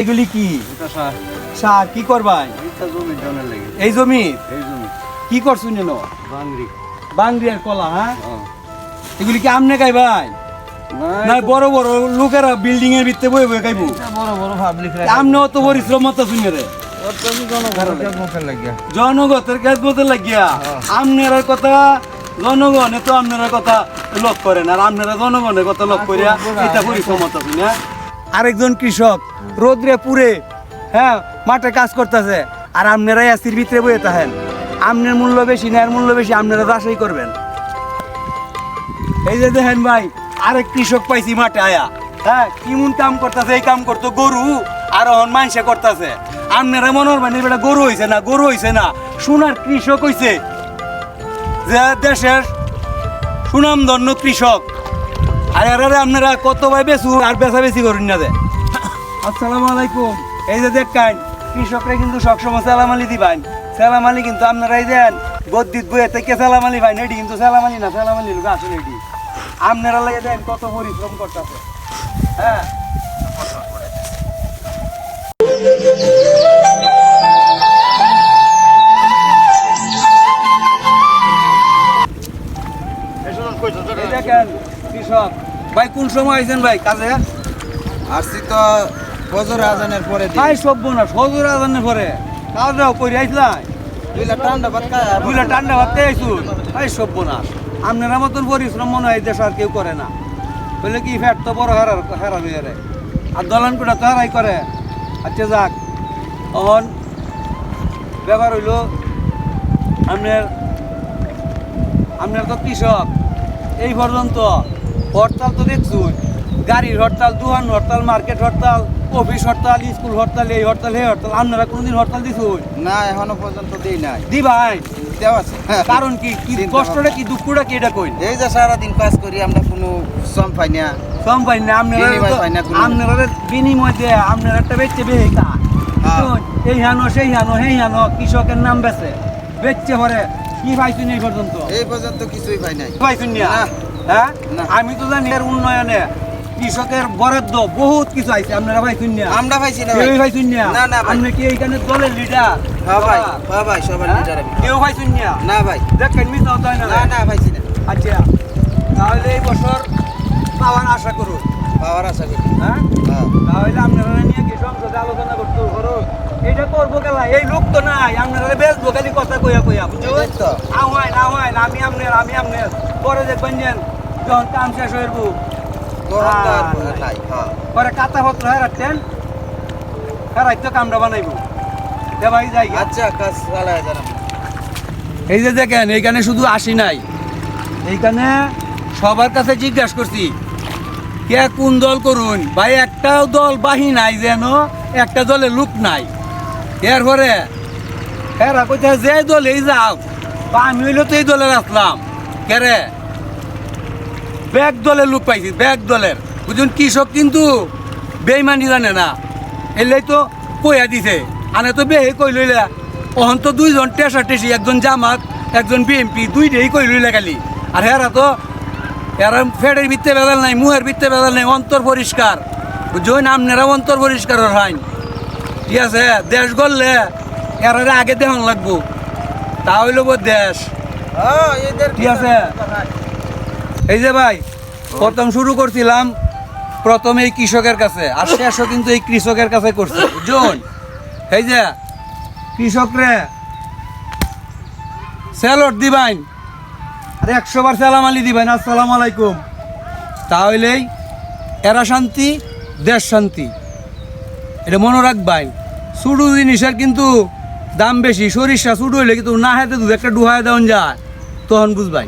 এগুলি কি শাক কি করবাই এই জমি কি করছুন যেন বাংরিয়ার কলা হ্যাঁ এগুলি কি আমনে খাই ভাই না বড় বড় লোকেরা বিল্ডিং এর ভিতরে বই বই খাইবো বড় বড় পাবলিক আমনে অত পরিশ্রম মতো শুনে রে জনগতের খেদমতের লাগিয়া আমনের কথা জনগণে তো আপনার কথা লক করেন আর আপনারা জনগণের কথা লক করিয়া এটা পরিশ্রম মতো শুনে আরেকজন কৃষক রোদ্রে পুরে হ্যাঁ মাঠে কাজ করতেছে আর আপনারাই আসির ভিতরে বইয়ে থাকেন আমনের মূল্য বেশি না এর মূল্য বেশি আপনারা চাষই করবেন এই যে দেখেন ভাই আরেক কৃষক পাইছি মাঠে আয়া হ্যাঁ কিমন কাম করতেছে এই কাম করতো গরু আর অহন মানুষে করতেছে আপনারা মনে করবেন এটা গরু হইছে না গরু হইছে না সোনার কৃষক হইছে যে দেশের সুনামধন্য কৃষক আর এরারে আপনারা কত ভাই বেচু আর বেচা বেশি করুন না দে আসসালামু আলাইকুম এই যে দেখেন কৃষকরা কিন্তু সবসময় সালামালি দিবেন সালামালি কিন্তু আপনারাই দেন গদ্দিত বইয়ে থেকে সালামালি ভাই এটি কিন্তু সালামালি না সালামালি লোক আসলে এটি আপনারা লাগে দেন কত পরিশ্রম করতেছে হ্যাঁ দেখেন কৃষক ভাই কোন সময় আইছেন ভাই কাজে আসছি তো ফজর আজানের পরে ভাই সভ্য না ফজর আজানের পরে কাজটাও করে আইসলাই দুইলা ঠান্ডা ভাত খায় বুঝলে ঠান্ডা ভাবতে আইসুন ভাই সভ্য না আপনারা মতন পরিশ্রম মনে হয় দেশ আর কেউ করে না বললে কি ফ্যাট তো বড় হারা হয়ে রে আর দলান কোটা তো হারাই করে আচ্ছা যাক তখন ব্যাপার হইল আপনার তো কৃষক এই পর্যন্ত হরতাল তো দেখছুন গাড়ির হরতাল দোকান হরতাল মার্কেট হরতাল অফিস হরতাল স্কুল হরতাল এই হরতাল এই হরতাল আপনারা কোনোদিন হরতাল দিছুন না এখনো পর্যন্ত দিই নাই দি ভাই দেওয়া আছে কারণ কি কি কষ্টটা কি দুঃখটা কি এটা কই এই যে সারাদিন কাজ করি আমরা কোনো শ্রম পাই না কম পাই না বিনিময় পাই না কোনো। আপনারা বিনিময় দিয়ে আপনারা একটা বেচছে বেহিকা এই হানো সেই হানো সেই হানো কৃষকের নাম বেচে বেচছে পরে কি পাইছুন এই পর্যন্ত এই পর্যন্ত কিছুই পাই নাই পাইছুন না না। হ্যাঁ না। আমি তো জানি এর উন্নয়নে কৃষকের বরাদ্দ বহুত কিছু আইছে আপনারা পাইছুন না আমরা পাইছি না কেউ পাইছুন না না, না ভাই। আপনি কি এইখানে দলের লিডার হ্যাঁ ভাই সবার লিডার আমি কেউ পাইছুন না না ভাই দেখেন মিস হয় না না না পাইছি না আচ্ছা তাহলে এই বছর পাওয়ার আশা করুন পাওয়ার আশা করি হ্যাঁ হ্যাঁ তাহলে আপনারা নিয়ে কি সংসদে আলোচনা করতে করো এটা করবো কেলা এই লোক তো নাই আপনারা বেশ খালি কথা কইয়া কইয়া বুঝছো এই তো। আওয়াইন আমি আপনার পরে দেখবেন যে যখন কাম শেষ হইব তখন তো আর নাই হ্যাঁ পরে কাতা পত্র হারাতেন হারাই তো কামড়া বানাইব দে ভাই যাই আচ্ছা কাজ চালায় যারা এই যে দেখেন এইখানে শুধু আসি নাই এইখানে সবার কাছে জিজ্ঞাসা করছি কে কোন দল করুন ভাই একটাও দল বাহি নাই যেন একটা দলে লোক নাই এরপরে এরা কোথায় যে দলেই যাও বা আমি হইলে তো এই দলের আসলাম কেরে ব্যাগ দলের লোক পাইছি ব্যাগ দলের বুঝুন কৃষক কিন্তু বেইমানি জানে না এলেই তো কইয়া দিছে আনে তো বেহে কই লইলা অহন তো দুইজন টেসা টেসি একজন জামাত একজন বিএমপি দুইটাই কই লইলা খালি আর হেরা তো এরা ফেডের ভিত্তে বেদাল নাই মুহের ভিত্তে বেদাল নাই অন্তর পরিষ্কার বুঝুন আপনারা অন্তর পরিষ্কার হাইন ঠিক আছে দেশ গড়লে এরা আগে দেহন লাগবো তা হইল দেশ হ্যাঁ এদের ঠিক আছে এই যে ভাই প্রথম শুরু করছিলাম প্রথম এই কৃষকের কাছে আর শেষও কিন্তু এই কৃষকের কাছে করছে বুঝুন এই যে কৃষকরে স্যালট দিবেন আর 100 বার সালাম আলী দিবেন আসসালামু আলাইকুম তাহলেই এরা শান্তি দেশ শান্তি এটা মনে রাখবেন ছোটো জিনিসের কিন্তু দাম বেশি সরিষা ছোটো হইলে কিন্তু না হাতে দুধ একটা ডুহায় দেওয়া যায় তখন বুঝবেন